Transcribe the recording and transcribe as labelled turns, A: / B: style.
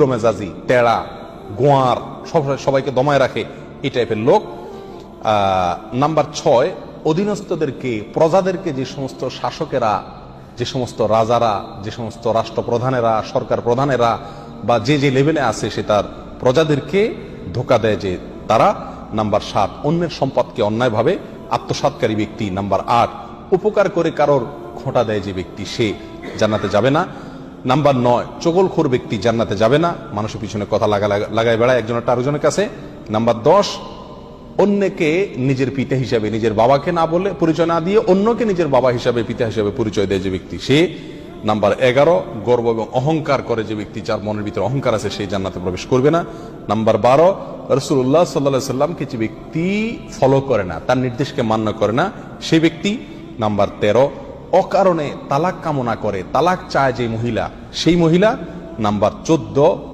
A: মেজাজি, টেড়া, গোয়ার, সবাইকে দমায় রাখে, এই টাইপের লোক। নাম্বার 6, অধীনস্থদেরকে, প্রজাদেরকে যে সমস্ত শাসকেরা, যে সমস্ত রাজারা, যে সমস্ত রাষ্ট্রপ্রধানেরা, সরকার প্রধানেরা বা যে যে লেভেলে আছে সে তার প্রজাদেরকে ধোকা দেয় যে তারা। নাম্বার 7, অন্যের সম্পদকে অন্যায়ভাবে আত্মসাৎকারী ব্যক্তি। নাম্বার 8, উপকার করে কারোর খোঁটা দেয় যে ব্যক্তি, সে জান্নাতে যাবে না। নাম্বার 9, চগলখোর ব্যক্তি জান্নাতে যাবে না, মানুষের পিছনে কথা লাগায় বেড়ায় একজনের আরেকজনের কাছে। নাম্বার 10, অন্যকে নিজের পিতা হিসাবে, নিজের বাবাকে না বলে, পরিচয় না দিয়ে অন্যকে নিজের বাবা হিসাবে, পিতা হিসাবে পরিচয় দেয় যে ব্যক্তি, সে। নাম্বার 11, গর্ব এবং অহংকার করে যে ব্যক্তি, যার মনের ভিতরে অহংকার আছে, সেই জান্নাতে প্রবেশ করবে না। নাম্বার 12, রাসূলুল্লাহ সাল্লাল্লাহু আলাইহি সাল্লামকে যে ব্যক্তি ফলো করে না, তার নির্দেশকে মান্য করে না, সেই ব্যক্তি। নাম্বার 13, অকারণে তালাক কামনা করে, তালাক চায় যে মহিলা, সেই মহিলা। নাম্বার 14,